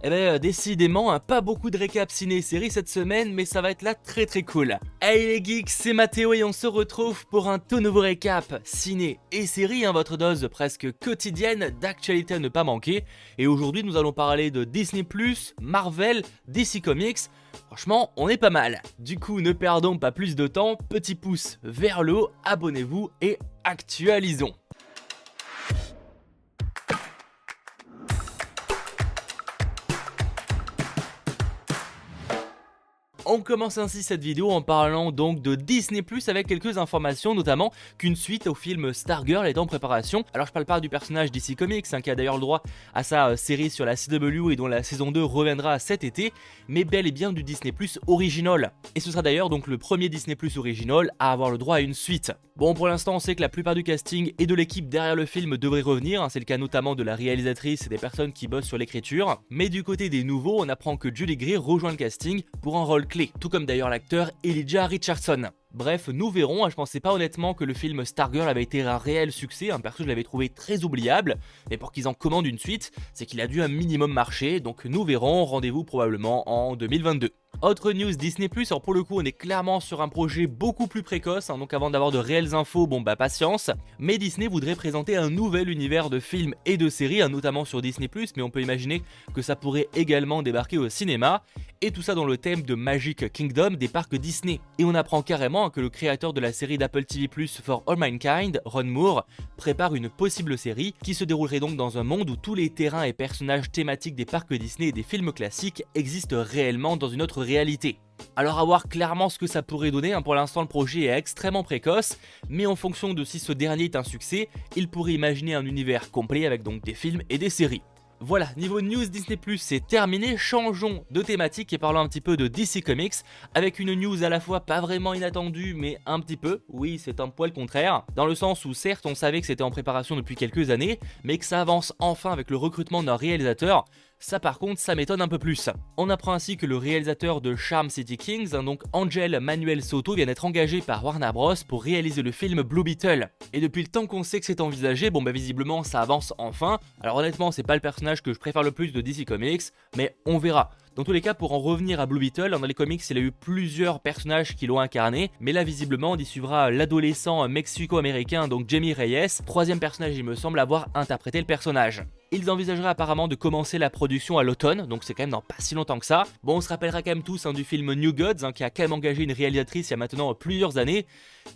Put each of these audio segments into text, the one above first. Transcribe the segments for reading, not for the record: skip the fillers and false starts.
Décidément, pas beaucoup de récap ciné-série cette semaine, mais ça va être là très cool. Hey les geeks, c'est Mathéo et on se retrouve pour un tout nouveau récap ciné et série, votre dose presque quotidienne d'actualité à ne pas manquer. Et aujourd'hui, nous allons parler de Disney+, Marvel, DC Comics. Franchement, on est pas mal. Du coup, ne perdons pas plus de temps, petit pouce vers le haut, abonnez-vous et actualisons. On commence ainsi cette vidéo en parlant donc de Disney+, avec quelques informations, notamment qu'une suite au film Stargirl est en préparation. Alors je parle pas du personnage DC Comics, qui a d'ailleurs le droit à sa série sur la CW et dont la saison 2 reviendra cet été, mais bel et bien du Disney+ original. Et ce sera d'ailleurs donc le premier Disney+ original à avoir le droit à une suite. Bon, pour l'instant on sait que la plupart du casting et de l'équipe derrière le film devrait revenir, c'est le cas notamment de la réalisatrice et des personnes qui bossent sur l'écriture, mais du côté des nouveaux, on apprend que Julie Gray rejoint le casting pour un rôle clé, tout comme d'ailleurs l'acteur Elijah Richardson. Bref, nous verrons, je pensais pas honnêtement que le film Stargirl avait été un réel succès, perso je l'avais trouvé très oubliable, mais pour qu'ils en commandent une suite, c'est qu'il a dû un minimum marcher, donc nous verrons, rendez-vous probablement en 2022. Autre news Disney+, alors pour le coup on est clairement sur un projet beaucoup plus précoce, donc avant d'avoir de réelles infos, patience, mais Disney voudrait présenter un nouvel univers de films et de séries, notamment sur Disney+, mais on peut imaginer que ça pourrait également débarquer au cinéma, et tout ça dans le thème de Magic Kingdom des parcs Disney. Et on apprend carrément que le créateur de la série d'Apple TV+, For All Mankind, Ron Moore, prépare une possible série qui se déroulerait donc dans un monde où tous les terrains et personnages thématiques des parcs Disney et des films classiques existent réellement dans une autre réalité. Alors à voir clairement ce que ça pourrait donner, pour l'instant le projet est extrêmement précoce, mais en fonction de si ce dernier est un succès, il pourrait imaginer un univers complet avec donc des films et des séries. Voilà, niveau news Disney+, c'est terminé, changeons de thématique et parlons un petit peu de DC Comics, avec une news à la fois pas vraiment inattendue, mais un petit peu, oui c'est un poil contraire, dans le sens où certes on savait que c'était en préparation depuis quelques années, mais que ça avance enfin avec le recrutement d'un réalisateur. Ça par contre, ça m'étonne un peu plus. On apprend ainsi que le réalisateur de Charm City Kings, donc Angel Manuel Soto, vient d'être engagé par Warner Bros pour réaliser le film Blue Beetle. Et depuis le temps qu'on sait que c'est envisagé, visiblement ça avance enfin. Alors honnêtement, c'est pas le personnage que je préfère le plus de DC Comics, mais on verra. Dans tous les cas, pour en revenir à Blue Beetle, dans les comics, il a eu plusieurs personnages qui l'ont incarné, mais là visiblement on y suivra l'adolescent mexico-américain, donc Jamie Reyes, troisième personnage il me semble avoir interprété le personnage. Ils envisageraient apparemment de commencer la production à l'automne, donc c'est quand même dans pas si longtemps que ça. Bon, on se rappellera quand même tous du film New Gods, qui a quand même engagé une réalisatrice il y a maintenant plusieurs années,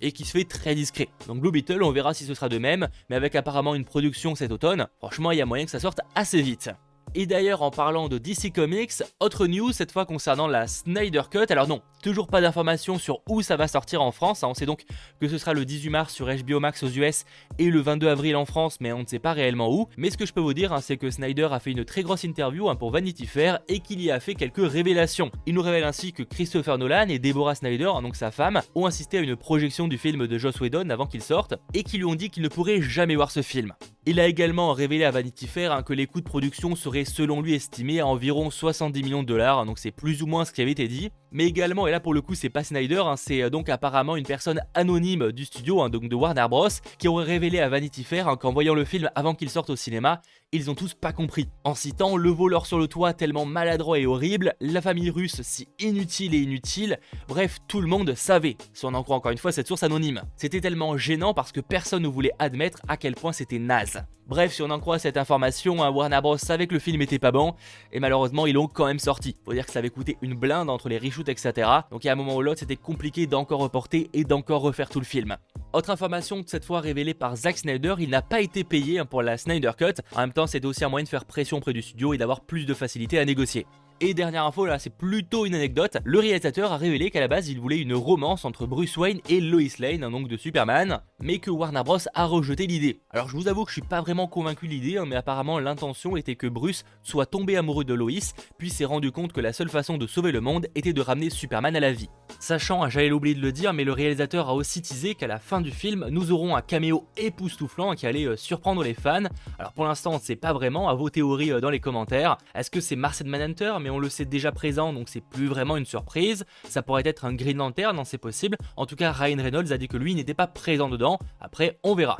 et qui se fait très discret. Donc Blue Beetle, on verra si ce sera de même, mais avec apparemment une production cet automne, franchement il y a moyen que ça sorte assez vite. Et d'ailleurs en parlant de DC Comics, autre news cette fois concernant la Snyder Cut. Alors non, toujours pas d'informations sur où ça va sortir en France, on sait donc que ce sera le 18 mars sur HBO Max aux US et le 22 avril en France, mais on ne sait pas réellement où. Mais ce que je peux vous dire, c'est que Snyder a fait une très grosse interview pour Vanity Fair et qu'il y a fait quelques révélations. Il nous révèle ainsi que Christopher Nolan et Deborah Snyder, donc sa femme, ont assisté à une projection du film de Joss Whedon avant qu'il sorte et qui lui ont dit qu'ils ne pourraient jamais voir ce film. Il a également révélé à Vanity Fair que les coûts de production seraient selon lui estimés à environ 70 millions de dollars, donc c'est plus ou moins ce qui avait été dit. Mais également, et là pour le coup c'est pas Snyder, c'est donc apparemment une personne anonyme du studio, donc de Warner Bros, qui aurait révélé à Vanity Fair qu'en voyant le film avant qu'il sorte au cinéma, ils ont tous pas compris. En citant le voleur sur le toit tellement maladroit et horrible, la famille russe si inutile et inutile, bref tout le monde savait, si on en croit encore une fois cette source anonyme. C'était tellement gênant parce que personne ne voulait admettre à quel point c'était naze. Bref, si on en croit cette information, Warner Bros savait que le film était pas bon, et malheureusement ils l'ont quand même sorti. Faut dire que ça avait coûté une blinde entre les reshoots etc. Donc à un moment ou l'autre c'était compliqué d'encore reporter et d'encore refaire tout le film. Autre information cette fois révélée par Zack Snyder, il n'a pas été payé pour la Snyder Cut. En même temps c'était aussi un moyen de faire pression auprès du studio et d'avoir plus de facilité à négocier. Et dernière info, là c'est plutôt une anecdote, le réalisateur a révélé qu'à la base il voulait une romance entre Bruce Wayne et Lois Lane, donc de Superman, mais que Warner Bros a rejeté l'idée. Alors je vous avoue que je suis pas vraiment convaincu de l'idée, mais apparemment l'intention était que Bruce soit tombé amoureux de Lois, puis s'est rendu compte que la seule façon de sauver le monde était de ramener Superman à la vie. Sachant, j'allais l'oublier de le dire, mais le réalisateur a aussi teasé qu'à la fin du film, nous aurons un caméo époustouflant qui allait surprendre les fans. Alors pour l'instant on ne sait pas vraiment, à vos théories dans les commentaires. Est-ce que c'est Martian Manhunter, mais on le sait déjà présent donc c'est plus vraiment une surprise. Ça pourrait être un Green Lantern, c'est possible. En tout cas Ryan Reynolds a dit que lui n'était pas présent dedans, après on verra.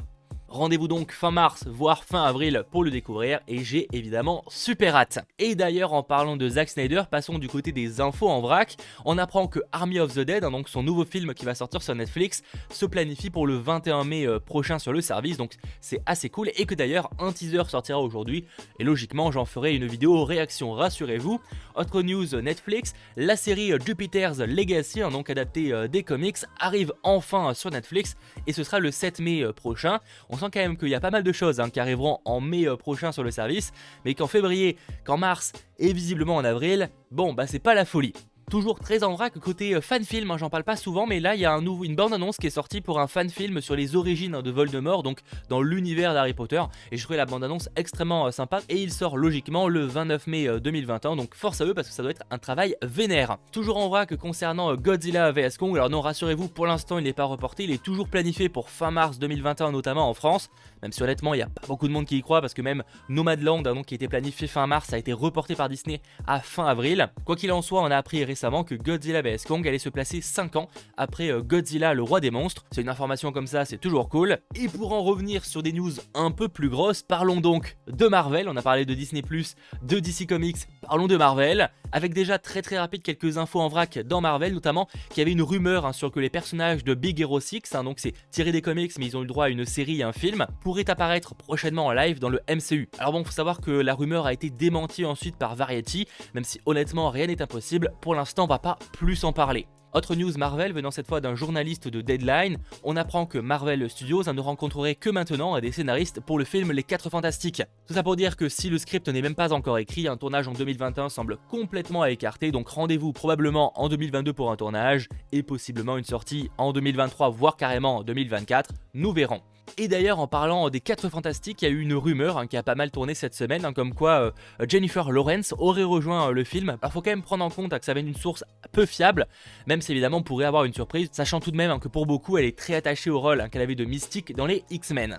Rendez-vous donc fin mars, voire fin avril pour le découvrir et j'ai évidemment super hâte. Et d'ailleurs en parlant de Zack Snyder, passons du côté des infos en vrac. On apprend que Army of the Dead, donc son nouveau film qui va sortir sur Netflix, se planifie pour le 21 mai prochain sur le service, donc c'est assez cool, et que d'ailleurs un teaser sortira aujourd'hui, et logiquement j'en ferai une vidéo réaction, rassurez-vous. Autre news Netflix, la série Jupiter's Legacy, donc adaptée des comics, arrive enfin sur Netflix, et ce sera le 7 mai prochain. On sent quand même qu'il y a pas mal de choses qui arriveront en mai prochain sur le service, mais qu'en février, qu'en mars, et visiblement en avril, bon bah c'est pas la folie. Toujours très en vrac côté fan film, j'en parle pas souvent, mais là il y a une bande annonce qui est sortie pour un fan film sur les origines de Voldemort, donc dans l'univers d'Harry Potter, et je trouvais la bande annonce extrêmement sympa, et il sort logiquement le 29 mai 2021, donc force à eux parce que ça doit être un travail vénère. Toujours en vrac concernant Godzilla vs Kong, alors non, rassurez-vous, pour l'instant il n'est pas reporté, il est toujours planifié pour fin mars 2021 notamment en France, même si honnêtement il n'y a pas beaucoup de monde qui y croit, parce que même Nomadland, donc, qui était planifié fin mars, a été reporté par Disney à fin avril. Quoi qu'il en soit, on a appris récemment que Godzilla vs Kong allait se placer 5 ans après Godzilla le roi des monstres. C'est une information comme ça, c'est toujours cool. Et pour en revenir sur des news un peu plus grosses, parlons donc de Marvel. On a parlé de Disney+, de DC Comics, parlons de Marvel, avec déjà très rapide quelques infos en vrac dans Marvel, notamment qu'il y avait une rumeur sur que les personnages de Big Hero 6, donc c'est tiré des comics mais ils ont eu le droit à une série et un film, pourraient apparaître prochainement en live dans le MCU. Alors bon, faut savoir que la rumeur a été démentie ensuite par Variety, même si honnêtement rien n'est impossible, pour l'instant on va pas plus en parler. Autre news Marvel venant cette fois d'un journaliste de Deadline, on apprend que Marvel Studios ne rencontrerait que maintenant des scénaristes pour le film Les 4 Fantastiques. Tout ça pour dire que si le script n'est même pas encore écrit, un tournage en 2021 semble complètement à écarter, donc rendez-vous probablement en 2022 pour un tournage, et possiblement une sortie en 2023 voire carrément en 2024, nous verrons. Et d'ailleurs en parlant des 4 Fantastiques, il y a eu une rumeur qui a pas mal tourné cette semaine, comme quoi Jennifer Lawrence aurait rejoint le film. Alors faut quand même prendre en compte que ça vient d'une source peu fiable, même si évidemment on pourrait avoir une surprise, sachant tout de même que pour beaucoup elle est très attachée au rôle qu'elle avait de Mystique dans les X-Men.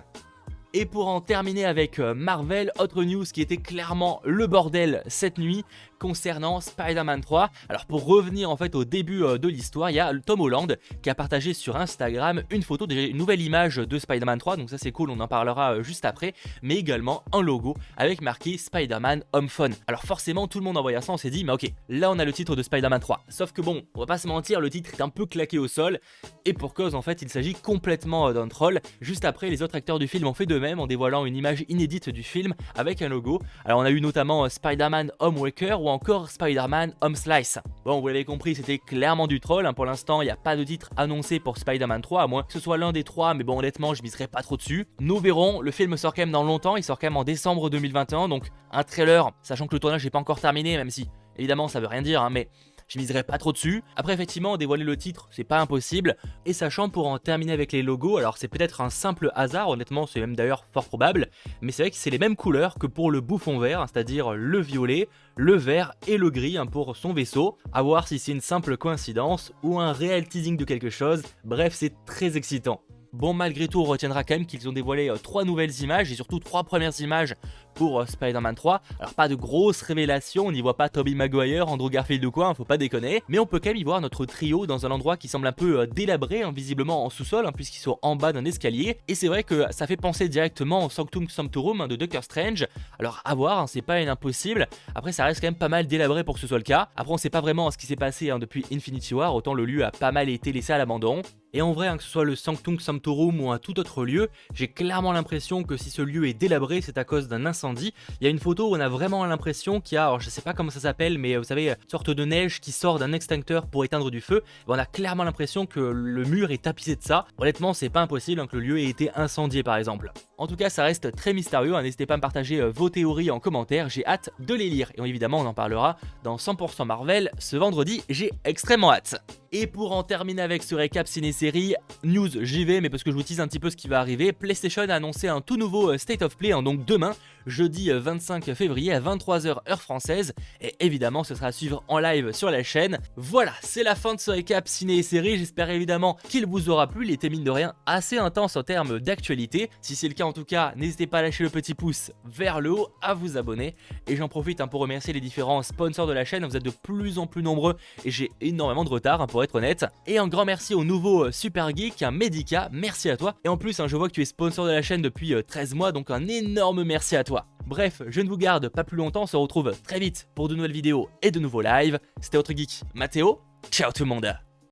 Et pour en terminer avec Marvel, autre news qui était clairement le bordel cette nuit concernant Spider-Man 3. Alors pour revenir en fait au début de l'histoire, il y a Tom Holland qui a partagé sur Instagram une photo, déjà une nouvelle image de Spider-Man 3, donc ça c'est cool, on en parlera juste après, mais également un logo avec marqué Spider-Man Home Phone. Alors forcément tout le monde en voyant ça on s'est dit mais ok, là on a le titre de Spider-Man 3, sauf que bon, on va pas se mentir, le titre est un peu claqué au sol, et pour cause en fait il s'agit complètement d'un troll. Juste après les autres acteurs du film ont fait de même en dévoilant une image inédite du film avec un logo. Alors on a eu notamment Spider-Man Home Waker ou encore Spider-Man Home Slice. Bon, vous l'avez compris, c'était clairement du troll, pour l'instant il n'y a pas de titre annoncé pour Spider-Man 3, à moins que ce soit l'un des trois, mais bon honnêtement je miserai pas trop dessus. Nous verrons, le film sort quand même dans longtemps, il sort quand même en décembre 2021, donc un trailer, sachant que le tournage n'est pas encore terminé, même si évidemment ça veut rien dire, mais je miserai pas trop dessus. Après effectivement dévoiler le titre c'est pas impossible, et sachant pour en terminer avec les logos, alors c'est peut-être un simple hasard, honnêtement c'est même d'ailleurs fort probable, mais c'est vrai que c'est les mêmes couleurs que pour le bouffon vert, c'est-à-dire le violet, le vert et le gris pour son vaisseau, à voir si c'est une simple coïncidence ou un réel teasing de quelque chose, bref c'est très excitant. Bon, malgré tout, on retiendra quand même qu'ils ont dévoilé 3 nouvelles images et surtout 3 premières images pour Spider-Man 3. Alors pas de grosses révélations, on n'y voit pas Tobey Maguire, Andrew Garfield ou quoi, faut pas déconner. Mais on peut quand même y voir notre trio dans un endroit qui semble un peu délabré, visiblement en sous-sol, puisqu'ils sont en bas d'un escalier. Et c'est vrai que ça fait penser directement au Sanctum Sanctorum de Doctor Strange. Alors à voir, c'est pas impossible. Après ça reste quand même pas mal délabré pour que ce soit le cas. Après on sait pas vraiment ce qui s'est passé depuis Infinity War, autant le lieu a pas mal été laissé à l'abandon. Et en vrai, que ce soit le Sanctum Sanctorum ou un tout autre lieu, j'ai clairement l'impression que si ce lieu est délabré, c'est à cause d'un incendie. Il y a une photo où on a vraiment l'impression qu'il y a, alors je sais pas comment ça s'appelle, mais vous savez, une sorte de neige qui sort d'un extincteur pour éteindre du feu. On a clairement l'impression que le mur est tapissé de ça. Honnêtement, c'est pas impossible que le lieu ait été incendié par exemple. En tout cas, ça reste très mystérieux, n'hésitez pas à me partager vos théories en commentaire, j'ai hâte de les lire. Et évidemment, on en parlera dans 100% Marvel ce vendredi, j'ai extrêmement hâte. Et pour en terminer avec ce récap ciné-série, news j'y vais, mais parce que je vous tease un petit peu ce qui va arriver, PlayStation a annoncé un tout nouveau State of Play, donc demain, jeudi 25 février à 23h heure française, et évidemment ce sera à suivre en live sur la chaîne. Voilà, c'est la fin de ce récap ciné et série, j'espère évidemment qu'il vous aura plu, il était mine de rien assez intense en termes d'actualité. Si c'est le cas en tout cas, n'hésitez pas à lâcher le petit pouce vers le haut, à vous abonner, et j'en profite pour remercier les différents sponsors de la chaîne, vous êtes de plus en plus nombreux et j'ai énormément de retard pour être honnête. Et un grand merci au nouveau Super Geek, un Medica, merci à toi. Et en plus je vois que tu es sponsor de la chaîne depuis 13 mois, donc un énorme merci à toi. Bref, je ne vous garde pas plus longtemps, on se retrouve très vite pour de nouvelles vidéos et de nouveaux lives. C'était votre geek Mathéo, ciao tout le monde.